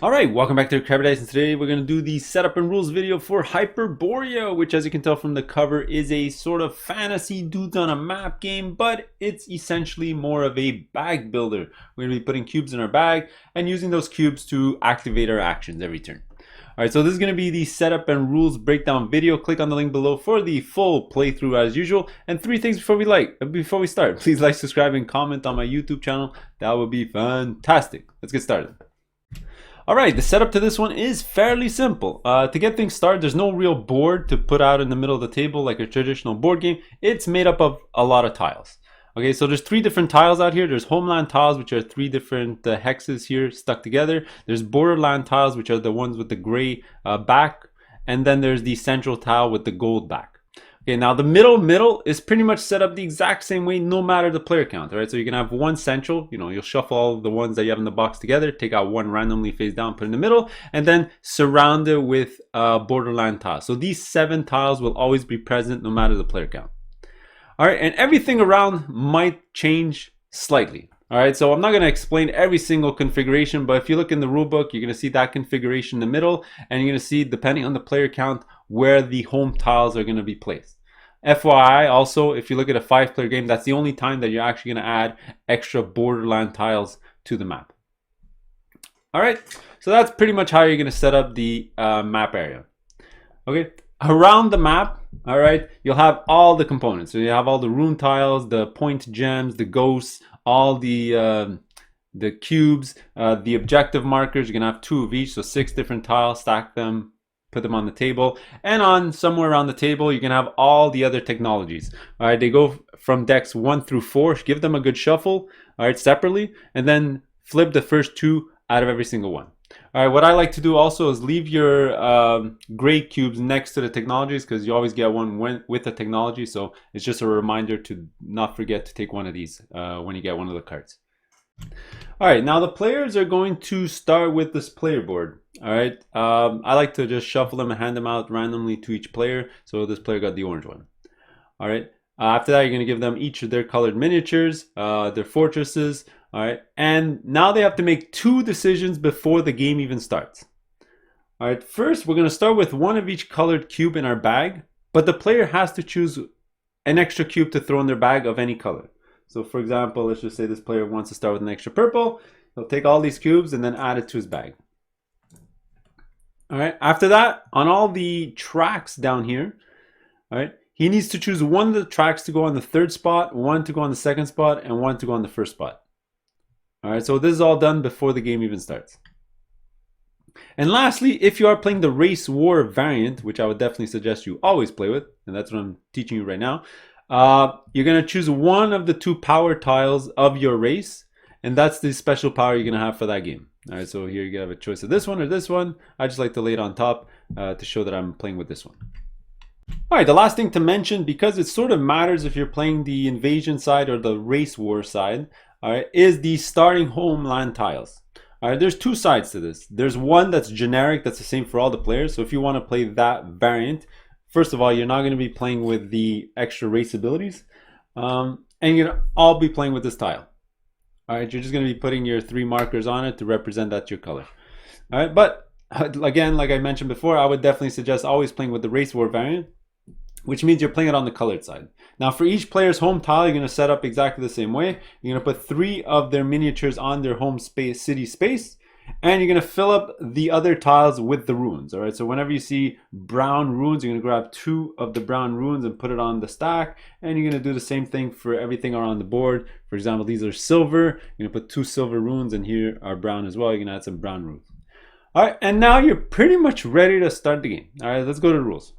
Alright, welcome back to Crabby, and today we're going to do the setup and rules video for Hyperborea, which as you can tell from the cover is a sort of fantasy dudes on a map game, but it's essentially more of a bag builder. We're going to be putting cubes in our bag and using those cubes to activate our actions every turn. Alright, so this is going to be the setup and rules breakdown video. Click on the link below for the full playthrough as usual. And three things before we start. Please like, subscribe, and comment on my YouTube channel. That would be fantastic. Let's get started. Alright, the setup to this one is fairly simple. To get things started, there's no real board to put out in the middle of the table like a traditional board game. It's made up of a lot of tiles. Okay, so there's three different tiles out here. There's homeland tiles, which are three different hexes here stuck together. There's borderland tiles, which are the ones with the gray back. And then there's the central tile with the gold back. Okay, now the middle is pretty much set up the exact same way no matter the player count. All right, so you can have one central, you'll shuffle all of the ones that you have in the box together, take out one randomly face down, put in the middle, and then surround it with borderland tiles. So these 7 tiles will always be present no matter the player count. All right, and everything around might change slightly. All right, so I'm not going to explain every single configuration, but if you look in the rule book, you're going to see that configuration in the middle, and you're going to see, depending on the player count, where the home tiles are going to be placed. FYI, also, if you look at a 5-player game, that's the only time that you're actually going to add extra borderland tiles to the map. All right, so that's pretty much how you're going to set up the map area. Okay, around the map, all right, you'll have all the components. So you have all the rune tiles, the point gems, the ghosts, all the cubes, the objective markers. You're gonna have 2 of each, so 6 different tiles. Stack them, put them on the table, and on somewhere around the table you can have all the other technologies. All right, they go from decks 1 through 4. Give them a good shuffle, all right, separately, and then flip the first 2 out of every single one. All right, what I like to do also is leave your gray cubes next to the technologies, because you always get one with the technology. So it's just a reminder to not forget to take one of these when you get one of the cards. All right, now the players are going to start with this player board. All right, I like to just shuffle them and hand them out randomly to each player. So this player got the orange one. All right, after that, you're going to give them each of their colored miniatures, their fortresses. All right, and now they have to make 2 decisions before the game even starts. All right, first we're going to start with 1 of each colored cube in our bag, but the player has to choose an extra cube to throw in their bag of any color. So for example, let's just say this player wants to start with an extra purple. He'll take all these cubes and then add it to his bag. All right, after that, on all the tracks down here, all right, he needs to choose 1 of the tracks to go on the 3rd spot, 1 to go on the 2nd spot, and 1 to go on the 1st spot. All right, so this is all done before the game even starts. And lastly, if you are playing the race war variant, which I would definitely suggest you always play with, and that's what I'm teaching you right now, you're going to choose 1 of the 2 power tiles of your race, and that's the special power you're going to have for that game. All right, so here you have a choice of this one or this one. I just like to lay it on top to show that I'm playing with this one. All right, the last thing to mention, because it sort of matters if you're playing the invasion side or the race war side, all right, is the starting homeland tiles. All right, there's 2 sides to this. There's one that's generic, that's the same for all the players. So if you want to play that variant, first of all, you're not going to be playing with the extra race abilities, and you're going to all be playing with this tile. All right, you're just going to be putting your 3 markers on it to represent that's your color. All right, but again, like I mentioned before, I would definitely suggest always playing with the race war variant, which means you're playing it on the colored side. Now for each player's home tile, you're going to set up exactly the same way. You're going to put 3 of their miniatures on their home space, city space, and you're going to fill up the other tiles with the runes. All right, so whenever you see brown runes, you're going to grab 2 of the brown runes and put it on the stack, and you're going to do the same thing for everything around the board. For example, these are silver. You're going to put 2 silver runes, and here are brown as well. You're going to add some brown runes. All right, and now you're pretty much ready to start the game. All right, let's go to the rules.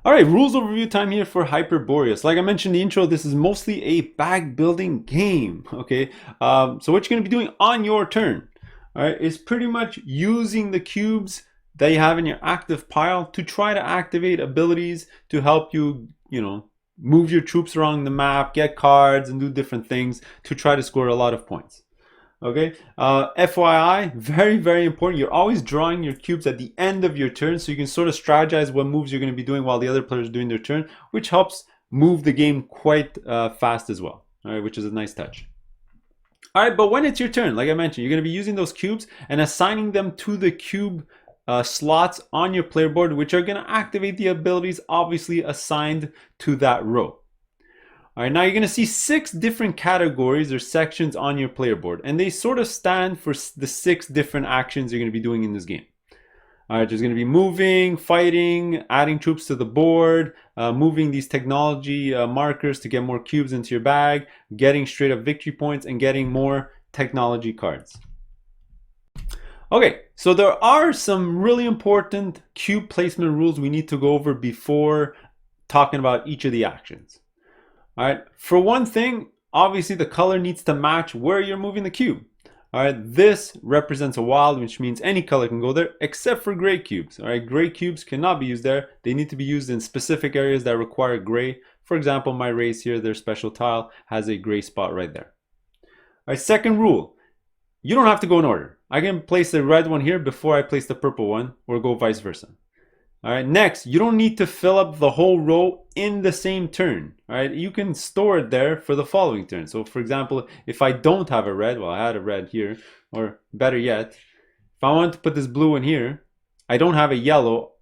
All right, rules overview time here for Hyperborea. So like I mentioned in the intro, this is mostly a bag building game, okay? So what you're gonna be doing on your turn, all right, is pretty much using the cubes that you have in your active pile to try to activate abilities to help you, move your troops around the map, get cards, and do different things to try to score a lot of points. Okay, FYI, very, very important. You're always drawing your cubes at the end of your turn, so you can sort of strategize what moves you're going to be doing while the other players are doing their turn, which helps move the game quite fast as well. All right, which is a nice touch. All right, but when it's your turn, like I mentioned, you're going to be using those cubes and assigning them to the cube slots on your player board, which are going to activate the abilities obviously assigned to that row. All right, now you're going to see 6 different categories or sections on your player board, and they sort of stand for the 6 different actions you're going to be doing in this game. All right, there's going to be moving, fighting, adding troops to the board, moving these technology markers to get more cubes into your bag, getting straight up victory points, and getting more technology cards. Okay, so there are some really important cube placement rules we need to go over before talking about each of the actions. All right, for one thing, obviously the color needs to match where you're moving the cube. All right, this represents a wild, which means any color can go there except for gray cubes. All right, gray cubes cannot be used there. They need to be used in specific areas that require gray. For example, my race here, their special tile has a gray spot right there. All right, second rule, you don't have to go in order. I can place the red one here before I place the purple one, or go vice versa. All right, next, you don't need to fill up the whole row in the same turn. All right, you can store it there for the following turn. So for example, if I don't have a red, well, I had a red here, or better yet, if I want to put this blue in here, I don't have a yellow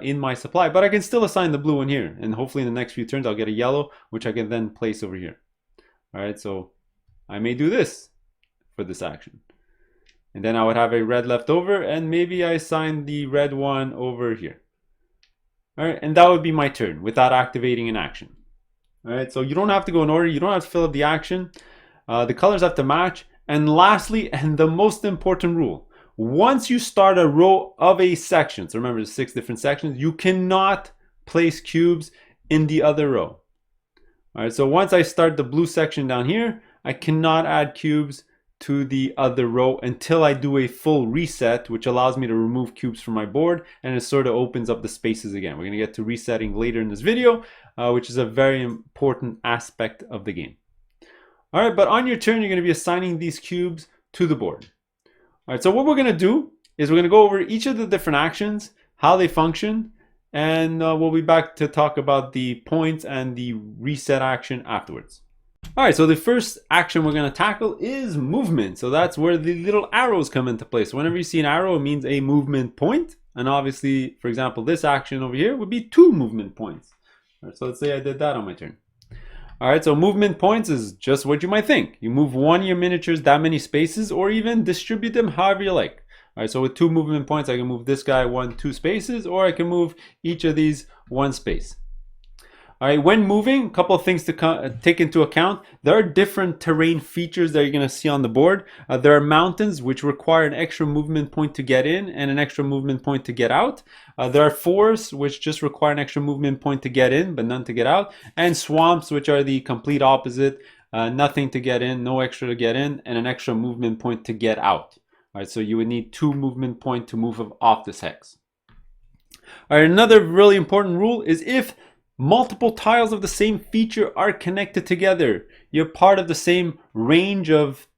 in my supply, but I can still assign the blue in here. And hopefully in the next few turns, I'll get a yellow, which I can then place over here. All right, so I may do this for this action. And then I would have a red left over, and maybe I assign the red one over here. All right, and that would be my turn without activating an action. All right, so you don't have to go in order. You don't have to fill up the action. The colors have to match. And lastly, and the most important rule, once you start a row of a section, so remember there's 6 different sections, you cannot place cubes in the other row. All right, so once I start the blue section down here, I cannot add cubes to the other row until I do a full reset, which allows me to remove cubes from my board, and it sort of opens up the spaces again. We're going to get to resetting later in this video, which is a very important aspect of the game. All right, but on your turn, you're going to be assigning these cubes to the board. All right, so what we're going to do is we're going to go over each of the different actions, how they function, and we'll be back to talk about the points and the reset action afterwards. All right, so the first action we're going to tackle is movement. So that's where the little arrows come into place. So whenever you see an arrow, it means a movement point. And obviously, for example, this action over here would be 2 movement points. All right, so let's say I did that on my turn. All right, so movement points is just what you might think. You move one of your miniatures that many spaces, or even distribute them however you like. All right, so with 2 movement points, I can move this guy 2 spaces, or I can move each of these 1 space. All right, when moving, a couple of things to take into account. There are different terrain features that you're going to see on the board. There are mountains, which require an extra movement point to get in and an extra movement point to get out. There are forests, which just require an extra movement point to get in, but none to get out. And swamps, which are the complete opposite. Nothing to get in, no extra to get in, and an extra movement point to get out. All right, so you would need 2 movement points to move off this hex. All right, another really important rule is if multiple tiles of the same feature are connected together, you're part of the same range of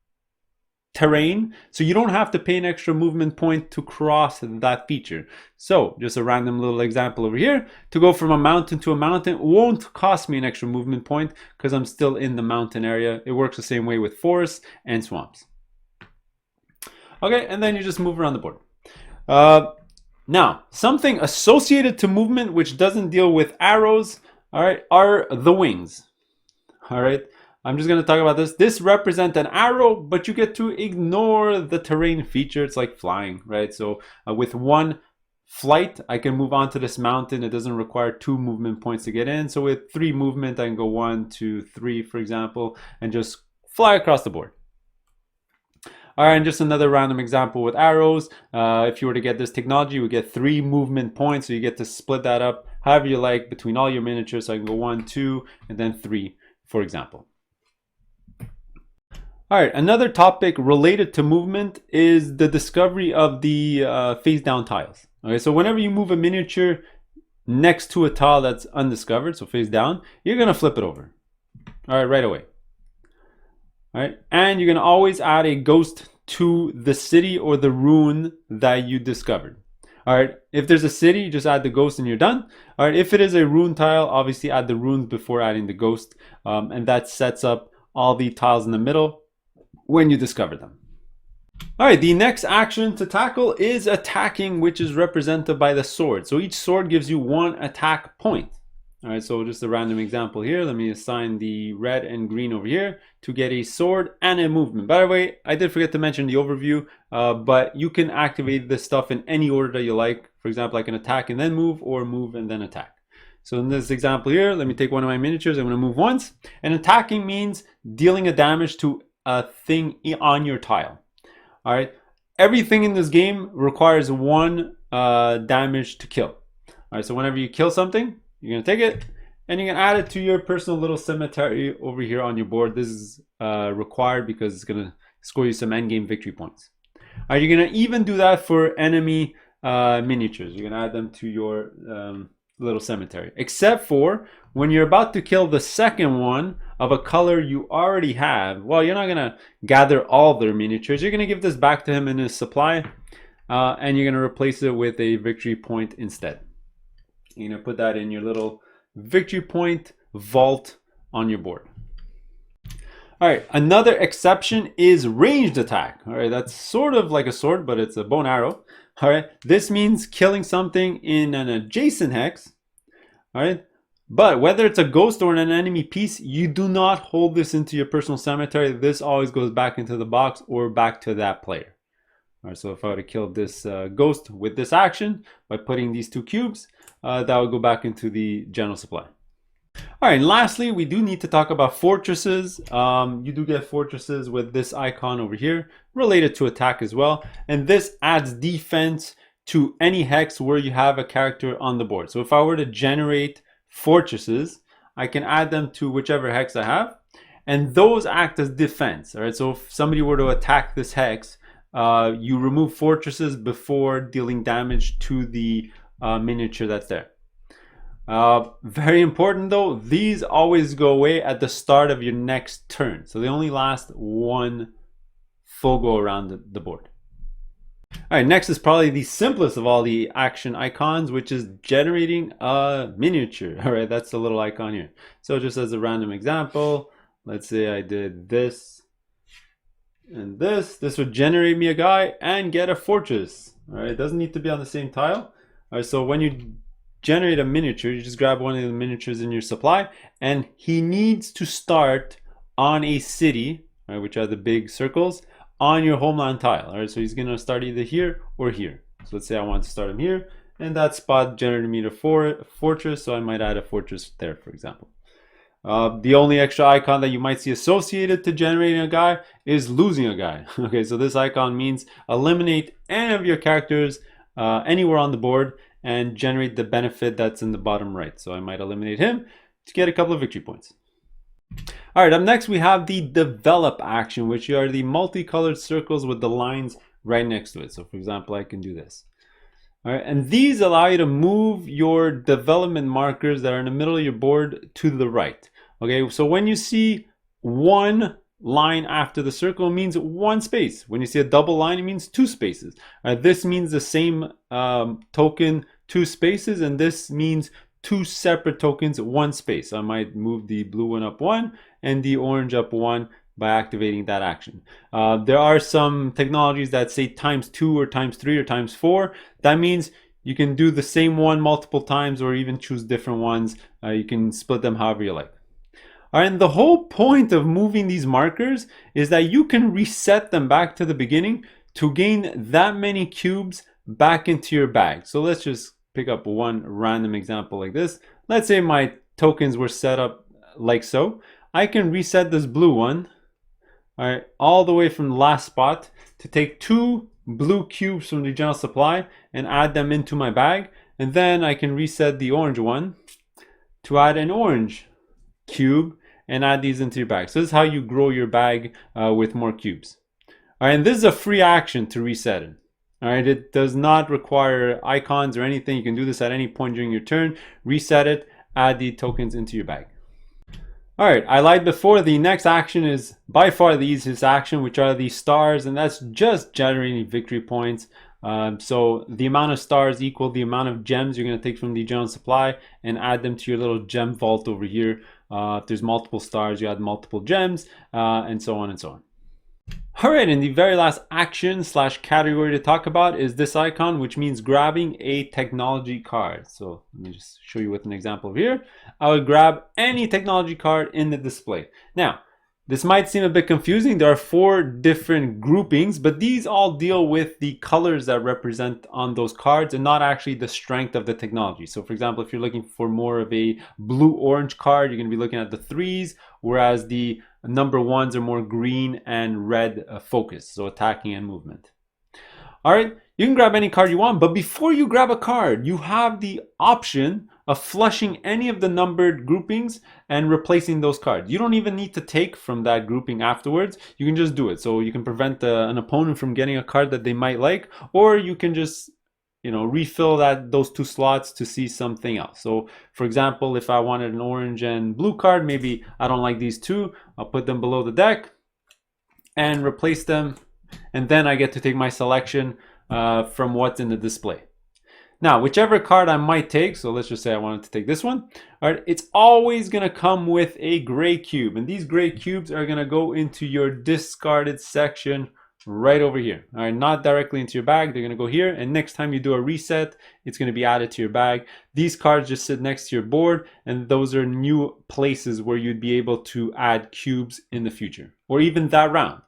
terrain, so you don't have to pay an extra movement point to cross that feature. So just a random little example over here, to go from a mountain to a mountain won't cost me an extra movement point because I'm still in the mountain area. It works the same way with forests and swamps. Okay, and then you just move around the board. Now, something associated to movement which doesn't deal with arrows, all right, are the wings. All right, I'm just going to talk about this. This represents an arrow, but you get to ignore the terrain feature. It's like flying, right? So with 1 flight, I can move onto this mountain. It doesn't require 2 movement points to get in. So with 3 movement, I can go 1, 2, 3, for example, and just fly across the board. All right, and just another random example with arrows. If you were to get this technology, you would get 3 movement points. So you get to split that up however you like between all your miniatures. So I can go 1, 2, and then 3, for example. All right, another topic related to movement is the discovery of the face down tiles. Okay, so whenever you move a miniature next to a tile that's undiscovered, so face down, you're gonna flip it over. All right, right away. All right, and you're gonna always add a ghost to the city or the rune that you discovered. All right, if there's a city, just add the ghost and you're done. All right, if it is a rune tile, obviously add the runes before adding the ghost, and that sets up all the tiles in the middle when you discover them. All right, the next action to tackle is attacking, which is represented by the sword. So each sword gives you 1 attack point. All right, so just a random example here. Let me assign the red and green over here to get a sword and a movement. By the way, I did forget to mention the overview, but you can activate this stuff in any order that you like. For example, I can attack and then move, or move and then attack. So in this example here, let me take one of my miniatures. I'm going to move once. And attacking means dealing a damage to a thing on your tile. All right, everything in this game requires 1 damage to kill. All right, so whenever you kill something, you're gonna take it and you can add it to your personal little cemetery over here on your board. This is required because it's gonna score you some endgame victory points. All right, you're gonna even do that for enemy miniatures. You're gonna add them to your little cemetery, except for when you're about to kill the second one of a color you already have. Well, you're not gonna gather all their miniatures. You're gonna give this back to him in his supply, and you're gonna replace it with a victory point instead. You're gonna put that in your little victory point vault on your board. All right, another exception is ranged attack. All right, that's sort of like a sword, but it's a bow and arrow. All right, this means killing something in an adjacent hex. All right, but whether it's a ghost or an enemy piece, you do not hold this into your personal cemetery. This always goes back into the box or back to that player. All right, so if I were to kill this ghost with this action by putting these 2 cubes, that would go back into the general supply. All right, and lastly, we do need to talk about fortresses. You do get fortresses with this icon over here, related to attack as well. And this adds defense to any hex where you have a character on the board. So if I were to generate fortresses, I can add them to whichever hex I have, and those act as defense. All right, so if somebody were to attack this hex, you remove fortresses before dealing damage to the miniature that's there. Very important though, these always go away at the start of your next turn. So they only last 1 full go around the board. All right, next is probably the simplest of all the action icons, which is generating a miniature. All right, that's the little icon here. So just as a random example, let's say I did this and this would generate me a guy and get a fortress. All right, it doesn't need to be on the same tile. All right, so when you generate a miniature, you just grab one of the miniatures in your supply, and he needs to start on a city, right, which are the big circles, on your homeland tile. All right, so he's gonna start either here or here. So let's say I want to start him here, and that spot generated me a fortress, so I might add a fortress there, for example. The only extra icon that you might see associated to generating a guy is losing a guy. Okay, so this icon means eliminate any of your characters anywhere on the board and generate the benefit that's in the bottom right. So I might eliminate him to get a couple of victory points. All right, up next we have the develop action, which are the multicolored circles with the lines right next to it. So for example, I can do this. All right, and these allow you to move your development markers that are in the middle of your board to the right. Okay, so when you see 1 line after the circle, it means 1 space. When you see a double line, it means 2 spaces. This means the same token 2 spaces, and this means 2 separate tokens 1 space. So I might move the blue one up 1 and the orange up 1 by activating that action. There are some technologies that say ×2 or ×3 or ×4. That means you can do the same one multiple times or even choose different ones. You can split them however you like. All right, and the whole point of moving these markers is that you can reset them back to the beginning to gain that many cubes back into your bag. So let's just pick up one random example like this. Let's say my tokens were set up like so. I can reset this blue one, all right, all the way from the last spot to take 2 blue cubes from the general supply and add them into my bag. And then I can reset the orange one to add an orange cube and add these into your bag. So this is how you grow your bag with more cubes. All right, and this is a free action to reset it. All right, it does not require icons or anything. You can do this at any point during your turn. Reset it, add the tokens into your bag. All right, I lied before. The next action is by far the easiest action, which are the stars, and that's just generating victory points. So the amount of stars equal the amount of gems you're going to take from the general supply and add them to your little gem vault over here. If there's multiple stars, you add multiple gems, and so on and so on. All right, and the very last action slash category to talk about is this icon, which means grabbing a technology card. So let me just show you with an example here. I would grab any technology card in the display. Now, this might seem a bit confusing. There are 4 different groupings, but these all deal with the colors that represent on those cards and not actually the strength of the technology. So for example, if you're looking for more of a blue-orange card, you're going to be looking at the 3s, whereas the number 1s are more green and red focus, so attacking and movement. All right, you can grab any card you want, but before you grab a card, you have the option of flushing any of the numbered groupings and replacing those cards. You don't even need to take from that grouping afterwards. You can just do it. So you can prevent an opponent from getting a card that they might like, or you can just refill those 2 slots to see something else. So for example, if I wanted an orange and blue card, maybe I don't like these 2, I'll put them below the deck and replace them, and then I get to take my selection from what's in the display. Now, whichever card I might take, so let's just say I wanted to take this one, all right, it's always going to come with a gray cube, and these gray cubes are going to go into your discarded section right over here. All right, not directly into your bag. They're going to go here, and next time you do a reset, it's going to be added to your bag. These cards just sit next to your board, and those are new places where you'd be able to add cubes in the future, or even that round.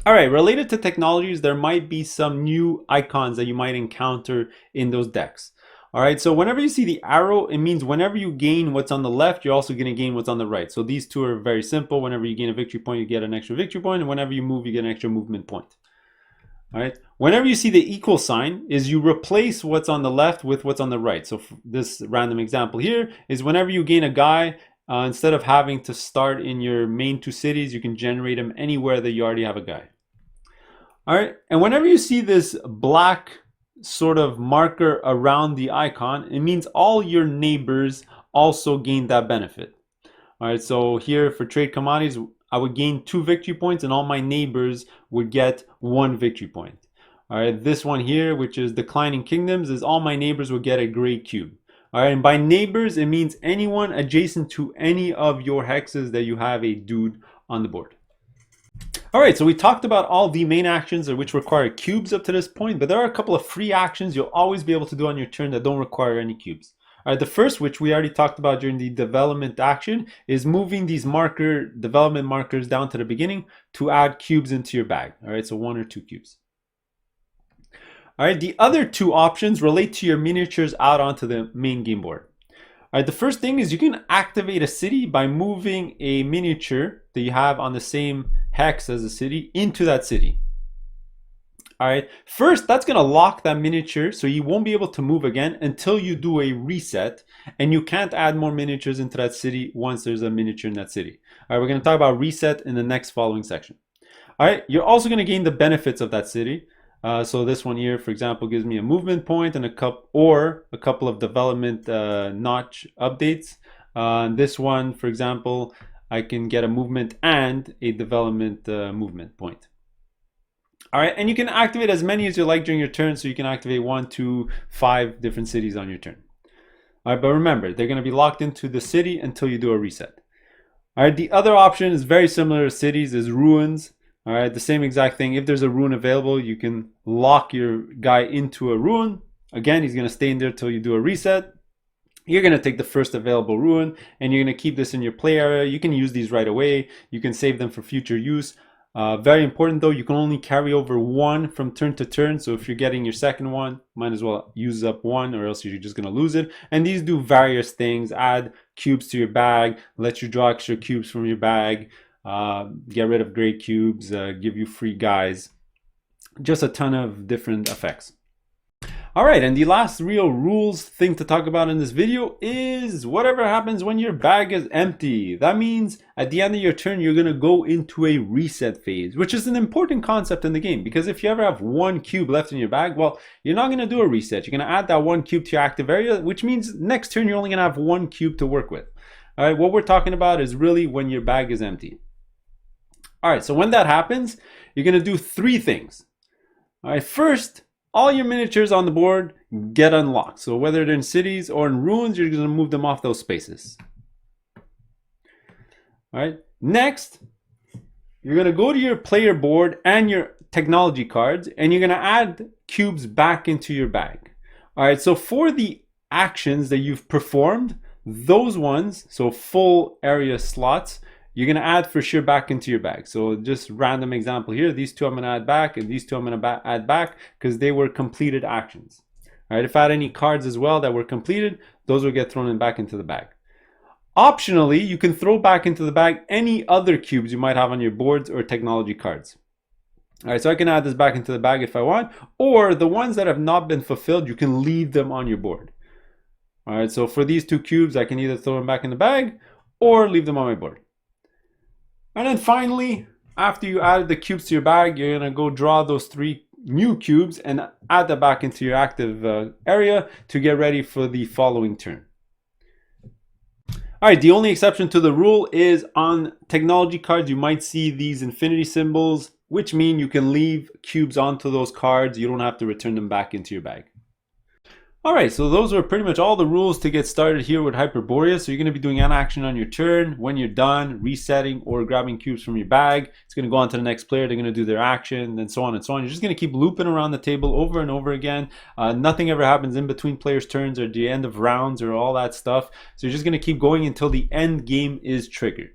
All right, related to technologies, there might be some new icons that you might encounter in those decks. All right, so whenever you see the arrow, it means whenever you gain what's on the left, you're also going to gain what's on the right. So these 2 are very simple. Whenever you gain a victory point, you get an extra victory point, and whenever you move, you get an extra movement point. All right, whenever you see the equal sign, is you replace what's on the left with what's on the right. So this random example here is whenever you gain a guy, instead of having to start in your main 2 cities, you can generate them anywhere that you already have a guy. All right, and whenever you see this black sort of marker around the icon, it means all your neighbors also gain that benefit. All right, so here for trade commodities, I would gain 2 victory points and all my neighbors would get 1 victory point. All right, this one here, which is declining kingdoms, is all my neighbors would get a gray cube. All right, and by neighbors, it means anyone adjacent to any of your hexes that you have a dude on the board. All right, so we talked about all the main actions which require cubes up to this point, but there are a couple of free actions you'll always be able to do on your turn that don't require any cubes. All right, the first, which we already talked about during the development action, is moving these development markers down to the beginning to add cubes into your bag. All right, so 1 or 2 cubes. All right, the other 2 options relate to your miniatures out onto the main game board. All right, the first thing is you can activate a city by moving a miniature that you have on the same hex as a city into that city. All right, first that's going to lock that miniature, so you won't be able to move again until you do a reset, and you can't add more miniatures into that city once there's a miniature in that city. All right, we're going to talk about reset in the next following section. All right, you're also going to gain the benefits of that city. So this one here, for example, gives me a movement point and a couple of development notch updates. This one, for example, I can get a movement and a development movement point. All right, and you can activate as many as you like during your turn, so you can activate 1 to 5 different cities on your turn. All right, but remember, they're going to be locked into the city until you do a reset. All right, the other option is very similar to cities, is ruins. All right, the same exact thing. If there's a ruin available, you can lock your guy into a ruin. Again, he's going to stay in there till you do a reset. You're going to take the first available ruin, and you're going to keep this in your play area. You can use these right away. You can save them for future use. Very important though, you can only carry over 1 from turn to turn. So if you're getting your second one, might as well use up 1, or else you're just going to lose it. And these do various things: add cubes to your bag, let you draw extra cubes from your bag, get rid of gray cubes, give you free guys, just a ton of different effects. All right, and the last real rules thing to talk about in this video is whatever happens when your bag is empty. That means at the end of your turn, you're gonna go into a reset phase, which is an important concept in the game, because if you ever have 1 cube left in your bag, well, you're not gonna do a reset. You're gonna add that 1 cube to your active area, which means next turn, you're only gonna have 1 cube to work with. All right, what we're talking about is really when your bag is empty. All right, so when that happens, you're gonna do 3 things. All right, first, all your miniatures on the board get unlocked. So whether they're in cities or in ruins, you're gonna move them off those spaces. All right, next, you're going to go to your player board and your technology cards, and you're going to add cubes back into your bag. All right, so for the actions that you've performed, those ones, so full area slots, you're going to add for sure back into your bag. So just random example here, these two I'm going to add back, and these two I'm going to add back because they were completed actions. All right, if I had any cards as well that were completed, those will get thrown in back into the bag. Optionally, you can throw back into the bag any other cubes you might have on your boards or technology cards. All right, so I can add this back into the bag if I want, or the ones that have not been fulfilled, you can leave them on your board. All right, so for these two cubes, I can either throw them back in the bag or leave them on my board. And then finally, after you added the cubes to your bag, you're gonna go draw those 3 new cubes and add that back into your active area to get ready for the following turn. All right, the only exception to the rule is on technology cards, you might see these infinity symbols, which mean you can leave cubes onto those cards. You don't have to return them back into your bag. All right, so those are pretty much all the rules to get started here with Hyperborea. So you're going to be doing an action on your turn. When you're done, resetting or grabbing cubes from your bag, it's going to go on to the next player. They're going to do their action, and so on and so on. You're just going to keep looping around the table over and over again. Nothing ever happens in between players' turns or the end of rounds or all that stuff. So you're just going to keep going until the end game is triggered.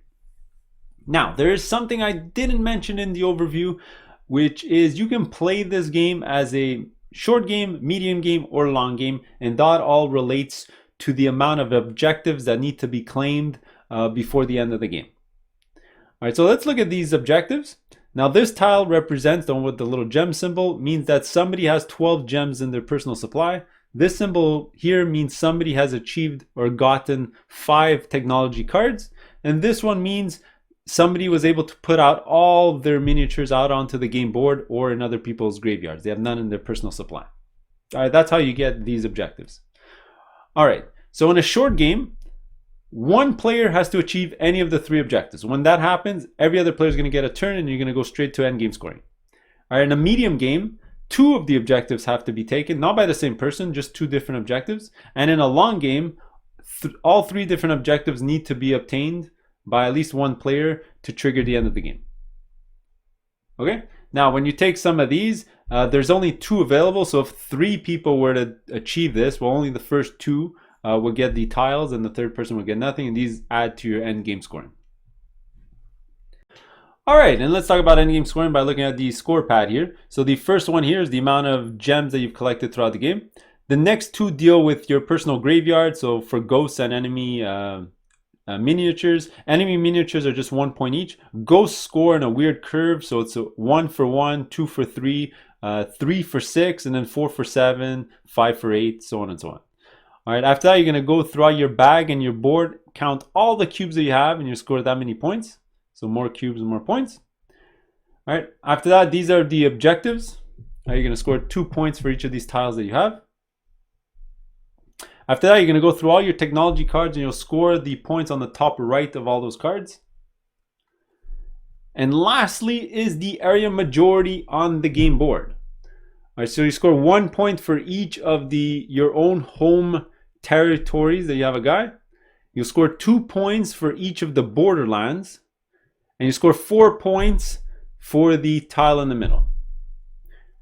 Now, there is something I didn't mention in the overview, which is you can play this game as a short game, medium game, or long game, and that all relates to the amount of objectives that need to be claimed before the end of the game. All right, so let's look at these objectives. Now this tile represents, the one with the little gem symbol, means that somebody has 12 gems in their personal supply. This symbol here means somebody has achieved or gotten 5 technology cards, and this one means somebody was able to put out all their miniatures out onto the game board or in other people's graveyards. They have none in their personal supply. All right, that's how you get these objectives. All right, so in a short game, one player has to achieve any of the 3 objectives. When that happens, every other player is going to get a turn and you're going to go straight to end game scoring. All right, in a medium game, 2 of the objectives have to be taken, not by the same person, just 2 different objectives. And in a long game, all 3 different objectives need to be obtained by at least one player to trigger the end of the game. Okay, now when you take some of these, there's only 2 available, so if 3 people were to achieve this, well, only the first 2 will get the tiles and the third person will get nothing, and these add to your end game scoring. All right, and let's talk about end game scoring by looking at the score pad here. So the first one here is the amount of gems that you've collected throughout the game. The next 2 deal with your personal graveyard, so for ghosts and enemy miniatures. Enemy miniatures are just 1 point each. Ghosts score in a weird curve, so it's a 1 for 1, 2 for 3, 3 for 6, and then 4 for 7, 5 for 8, so on and so on. All right, after that, you're going to go throughout your bag and your board, count all the cubes that you have, and you score that many points. So more cubes and more points. All right, after that, these are the objectives. You're going to score 2 points for each of these tiles that you have. After that, you're going to go through all your technology cards and you'll score the points on the top right of all those cards. And lastly is the area majority on the game board. All right, so you score 1 point for each of your own home territories that you have a guy. You'll score 2 points for each of the borderlands. And you score 4 points for the tile in the middle.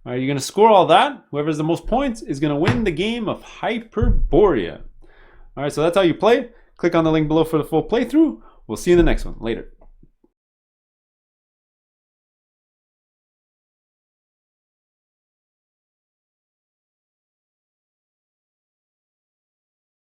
All right, you're going to score all that. Whoever has the most points is going to win the game of Hyperborea. All right, so that's how you play. Click on the link below for the full playthrough. We'll see you in the next one. Later.